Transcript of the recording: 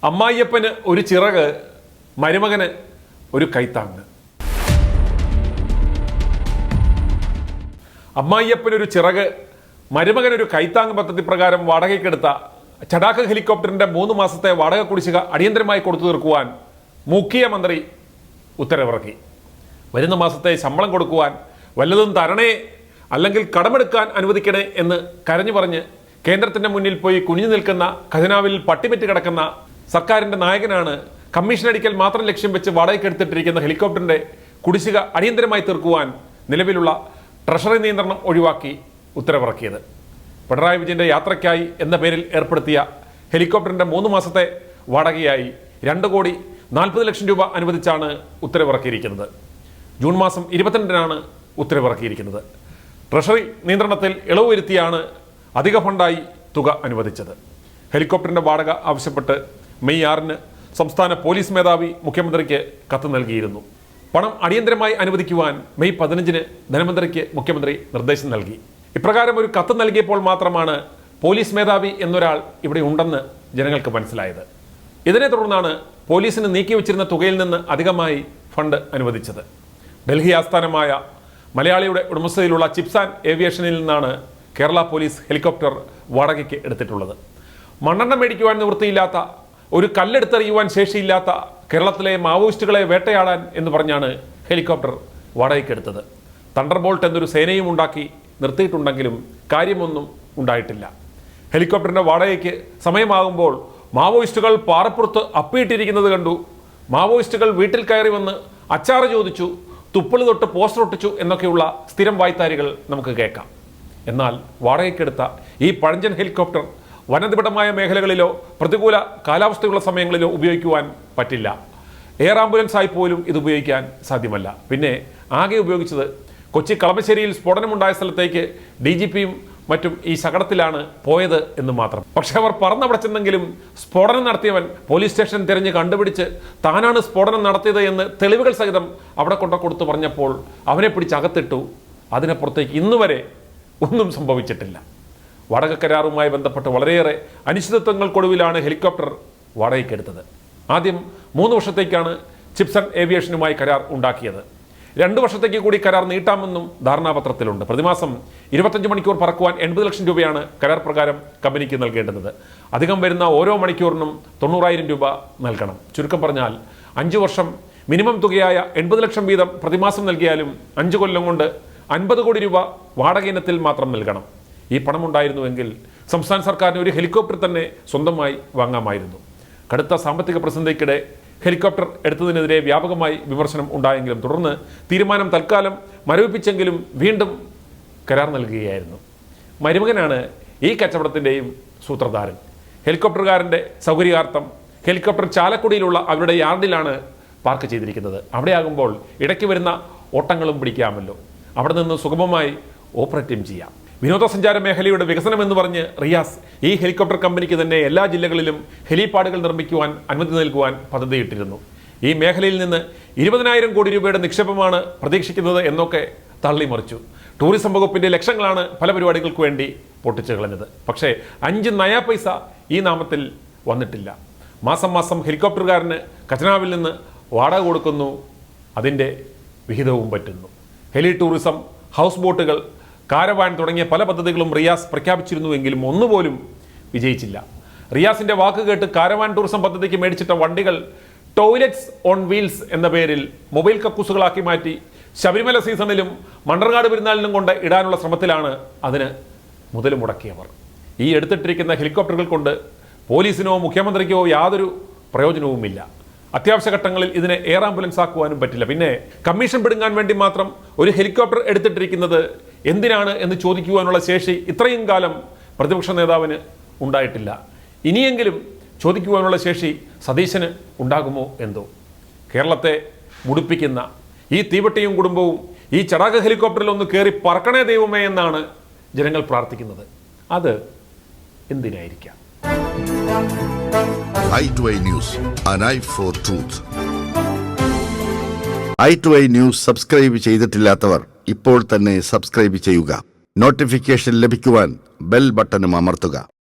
അമ്മായിയപ്പന് ഒരു ചിറക്, മരുമകന് ഒരു കൈത്താങ്ങ്. അമ്മായിയപ്പനൊരു ചിറക്, മരുമകനൊരു കൈത്താങ്ങ് പദ്ധതി പ്രകാരം വാടകയ്ക്കെടുത്ത ചടാക്ക് ഹെലികോപ്റ്ററിന്റെ 3 മാസത്തെ വാടക കുടിശ്ശിക അടിയന്തരമായി കൊടുത്തു തീർക്കുവാൻ മുഖ്യമന്ത്രി ഉത്തരവിറക്കി. വരുന്ന മാസത്തെ ശമ്പളം കൊടുക്കുവാൻ വല്ലതും തരണേ, അല്ലെങ്കിൽ കടമെടുക്കാൻ അനുവദിക്കണേ എന്ന് കരഞ്ഞു പറഞ്ഞ് കേന്ദ്രത്തിന്റെ മുന്നിൽ പോയി കുനിഞ്ഞു നിൽക്കുന്ന, ഖജനാവിൽ പട്ടിപറ്റി കിടക്കുന്ന സർക്കാരിന്റെ നായകനാണ് കമ്മീഷൻ അടിക്കൽ മാത്രം ലക്ഷ്യം വെച്ച് വാടകയ്ക്കെടുത്തിട്ടിരിക്കുന്ന ഹെലികോപ്റ്ററിന്റെ കുടിശ്ശിക അടിയന്തരമായി തീർക്കുവാൻ നിലവിലുള്ള ട്രഷറി നിയന്ത്രണം ഒഴിവാക്കി ഉത്തരവിറക്കിയത്. പിണറായി വിജയന്റെ യാത്രയ്ക്കായി എന്ന പേരിൽ ഏർപ്പെടുത്തിയ ഹെലികോപ്റ്ററിന്റെ 3 മാസത്തെ വാടകയായി 2,40,00,000 രൂപ അനുവദിച്ചാണ് ഉത്തരവിറക്കിയിരിക്കുന്നത്. ജൂൺ മാസം 22-നാണ് ഉത്തരവിറക്കിയിരിക്കുന്നത്. ട്രഷറി നിയന്ത്രണത്തിൽ ഇളവ് വരുത്തിയാണ് അധിക ഫണ്ടായി തുക അനുവദിച്ചത്. ഹെലികോപ്റ്ററിന്റെ വാടക ആവശ്യപ്പെട്ട് മെയ് 6-ന് സംസ്ഥാന പോലീസ് മേധാവി മുഖ്യമന്ത്രിക്ക് കത്ത് നൽകിയിരുന്നു. പണം അടിയന്തരമായി അനുവദിക്കുവാൻ മെയ് 15-ന് ധനമന്ത്രിക്ക് മുഖ്യമന്ത്രി നിർദ്ദേശം നൽകി. ഇപ്രകാരം ഒരു കത്ത് നൽകിയപ്പോൾ മാത്രമാണ് പോലീസ് മേധാവി എന്നൊരാൾ ഇവിടെ ഉണ്ടെന്ന് ജനങ്ങൾക്ക് മനസ്സിലായത്. ഇതിനെ തുടർന്നാണ് പോലീസിന് നീക്കിവെച്ചിരുന്ന തുകയിൽ നിന്ന് അധികമായി ഫണ്ട് അനുവദിച്ചത്. ഡൽഹി ആസ്ഥാനമായ മലയാളിയുടെ ഉടമസ്ഥതയിലുള്ള ചിപ്സാൻ ഏവിയേഷനിൽ നിന്നാണ് കേരള പോലീസ് ഹെലികോപ്റ്റർ വാടകയ്ക്ക് എടുത്തിട്ടുള്ളത്. മണ്ണെണ്ണ മേടിക്കുവാൻ നിവൃത്തിയില്ലാത്ത, ഒരു കല്ലെടുത്തെറിയുവാൻ ശേഷിയില്ലാത്ത കേരളത്തിലെ മാവോയിസ്റ്റുകളെ വേട്ടയാടാൻ എന്ന് പറഞ്ഞാണ് ഹെലികോപ്റ്റർ വാടകയ്ക്കെടുത്തത്. തണ്ടർബോൾട്ട് എന്നൊരു സേനയും ഉണ്ടാക്കി നിർത്തിയിട്ടുണ്ടെങ്കിലും കാര്യമൊന്നും ഉണ്ടായിട്ടില്ല. ഹെലികോപ്റ്ററിന്റെ വാടകയ്ക്ക് സമയമാകുമ്പോൾ മാവോയിസ്റ്റുകൾ പാറപ്പുറത്ത് അപ്പിയിട്ടിരിക്കുന്നത് കണ്ടു. മാവോയിസ്റ്റുകൾ വീട്ടിൽ കയറി വന്ന് അച്ചാറ് ചോദിച്ചു, തുപ്പളി തൊട്ട് പോസ്റ്റർ ഒട്ടിച്ചു എന്നൊക്കെയുള്ള സ്ഥിരം വായ്ത്താരികൾ നമുക്ക് കേൾക്കാം. എന്നാൽ വാടകയ്ക്കെടുത്ത ഈ പഴഞ്ചൻ ഹെലികോപ്റ്റർ വനനിബിഡമായ മേഖലകളിലോ പ്രതികൂല കാലാവസ്ഥയുള്ള സമയങ്ങളിലോ ഉപയോഗിക്കുവാൻ പറ്റില്ല. എയർ ആംബുലൻസായി പോലും ഇത് ഉപയോഗിക്കാൻ സാധ്യമല്ല. പിന്നെ ആകെ ഉപയോഗിച്ചത് കൊച്ചി കളമശ്ശേരിയിൽ സ്ഫോടനമുണ്ടായ സ്ഥലത്തേക്ക് DGPയും മറ്റും ഈ ശകടത്തിലാണ് പോയത് എന്ന് മാത്രം. പക്ഷെ അവർ പറന്നവിടെ ചെന്നെങ്കിലും സ്ഫോടനം നടത്തിയവൻ പോലീസ് സ്റ്റേഷൻ തിരഞ്ഞ് കണ്ടുപിടിച്ച് താനാണ് സ്ഫോടനം നടത്തിയത് എന്ന് തെളിവുകൾ സഹിതം അവിടെ കൊടുത്തു പറഞ്ഞപ്പോൾ അവനെ പിടിച്ച് അകത്തിട്ടു. അതിനപ്പുറത്തേക്ക് ഇന്നുവരെ ഒന്നും സംഭവിച്ചിട്ടില്ല. വാടക കരാറുമായി ബന്ധപ്പെട്ട് വളരെയേറെ അനിശ്ചിതത്വങ്ങൾക്കൊടുവിലാണ് ഹെലികോപ്റ്റർ വാടകയ്ക്കെടുത്തത്. ആദ്യം 3 വർഷത്തേക്കാണ് ചിപ്സൺ ഏവിയേഷനുമായി കരാർ ഉണ്ടാക്കിയത്. 2 വർഷത്തേക്ക് കൂടി കരാർ നീട്ടാമെന്നും ധാരണാപത്രത്തിലുണ്ട്. പ്രതിമാസം 25 മണിക്കൂർ പറക്കുവാൻ 80 ലക്ഷം രൂപയാണ് കരാർ പ്രകാരം കമ്പനിക്ക് നൽകേണ്ടത്. അധികം വരുന്ന ഓരോ മണിക്കൂറിനും 90,000 രൂപ നൽകണം. ചുരുക്കം പറഞ്ഞാൽ 5 വർഷം മിനിമം തുകയായ 80 ലക്ഷം വീതം പ്രതിമാസം നൽകിയാലും 5 കൊല്ലം കൊണ്ട് 50 കോടി രൂപ വാടക ഇനത്തിൽ മാത്രം നൽകണം. ഈ പണമുണ്ടായിരുന്നുവെങ്കിൽ സംസ്ഥാന സർക്കാരിന് ഒരു ഹെലികോപ്റ്റർ തന്നെ സ്വന്തമായി വാങ്ങാമായിരുന്നു. കടുത്ത സാമ്പത്തിക പ്രതിസന്ധിക്കിടെ ഹെലികോപ്റ്റർ എടുത്തതിനെതിരെ വ്യാപകമായി വിമർശനം ഉണ്ടായെങ്കിലും തുടർന്ന് തീരുമാനം തൽക്കാലം മരവിപ്പിച്ചെങ്കിലും വീണ്ടും കരാർ നൽകുകയായിരുന്നു. മരുമകനാണ് ഈ കച്ചവടത്തിൻ്റെയും സൂത്രധാരൻ. ഹെലികോപ്റ്ററുകാരൻ്റെ സൗകര്യാർത്ഥം ഹെലികോപ്റ്റർ ചാലക്കുടിയിലുള്ള അവരുടെ യാർഡിലാണ് പാർക്ക് ചെയ്തിരിക്കുന്നത്. അവിടെയാകുമ്പോൾ ഇടയ്ക്ക് വരുന്ന ഓട്ടങ്ങളും പിടിക്കാമല്ലോ. അവിടെ നിന്ന് സുഗമമായി ഓപ്പറേറ്റും ചെയ്യാം. വിനോദസഞ്ചാര മേഖലയുടെ വികസനം എന്ന് പറഞ്ഞ് റിയാസ് ഈ ഹെലികോപ്റ്റർ കമ്പനിക്ക് തന്നെ എല്ലാ ജില്ലകളിലും ഹെലിപാഡുകൾ നിർമ്മിക്കുവാൻ അനുമതി നൽകുവാൻ പദ്ധതിയിട്ടിരുന്നു. ഈ മേഖലയിൽ നിന്ന് 20,000 കോടി രൂപയുടെ നിക്ഷേപമാണ് പ്രതീക്ഷിക്കുന്നത് എന്നൊക്കെ തള്ളിമറിച്ചു. ടൂറിസം വകുപ്പിന്റെ ലക്ഷങ്ങളാണ് പല പരിപാടികൾക്ക് വേണ്ടി പൊട്ടിച്ചു കളഞ്ഞത്. പക്ഷേ 5 നയാ പൈസ ഈ നാമത്തിൽ വന്നിട്ടില്ല. മാസം മാസം ഹെലികോപ്റ്ററുകാരന് ഖജനാവിൽ നിന്ന് വാടക കൊടുക്കുന്നു, അതിൻ്റെ വിഹിതവും പറ്റുന്നു. ഹെലി ടൂറിസം, ഹൗസ് ബോട്ടുകൾ, കാരവാൻ തുടങ്ങിയ പല പദ്ധതികളും റിയാസ് പ്രഖ്യാപിച്ചിരുന്നുവെങ്കിലും ഒന്നുപോലും വിജയിച്ചില്ല. റിയാസിന്റെ വാക്ക് കേട്ട് കാരവാൻ ടൂറിസം പദ്ധതിക്ക് മേടിച്ചിട്ട വണ്ടികൾ ടോയ്ലറ്റ്സ് ഓൺ വീൽസ് എന്ന പേരിൽ മൊബൈൽ കക്കൂസുകളാക്കി മാറ്റി ശബരിമല സീസണിലും മണ്ണർകാട് പെരുന്നാളിനും കൊണ്ട് ഇടാനുള്ള ശ്രമത്തിലാണ് അതിന് മുതൽ മുടക്കിയവർ. ഈ എടുത്തിട്ടിരിക്കുന്ന ഹെലികോപ്റ്ററുകൾ കൊണ്ട് പോലീസിനോ മുഖ്യമന്ത്രിക്കോ യാതൊരു പ്രയോജനവുമില്ല. അത്യാവശ്യ ഘട്ടങ്ങളിൽ ഇതിനെ എയർ ആംബുലൻസ് ആക്കുവാനും പറ്റില്ല. പിന്നെ കമ്മീഷൻ പിടുങ്ങാൻ വേണ്ടി മാത്രം ഒരു ഹെലികോപ്റ്റർ എടുത്തിട്ടിരിക്കുന്നത് എന്തിനാണ് എന്ന് ചോദിക്കുവാനുള്ള ശേഷി ഇത്രയും കാലം പ്രതിപക്ഷ നേതാവിന് ഉണ്ടായിട്ടില്ല. ഇനിയെങ്കിലും ചോദിക്കുവാനുള്ള ശേഷി സതീശന് ഉണ്ടാകുമോ എന്തോ. കേരളത്തെ മുടിപ്പിക്കുന്ന ഈ തീവട്ടിയും കുടുംബവും ഈ ചടാക ഹെലികോപ്റ്ററിൽ ഒന്ന് കയറി പറക്കണേ ദൈവമേ എന്നാണ് ജനങ്ങൾ പ്രാർത്ഥിക്കുന്നത്. അത് എന്തിനായിരിക്കാം? i2i News, an eye for truth. i2i News subscribe ചെയ്തിട്ടില്ലാത്തവർ ഇപ്പോൾ തന്നെ സബ്സ്ക്രൈബ് ചെയ്യുക. നോട്ടിഫിക്കേഷൻ ലഭിക്കുവാൻ ബെൽ ബട്ടണും അമർത്തുക.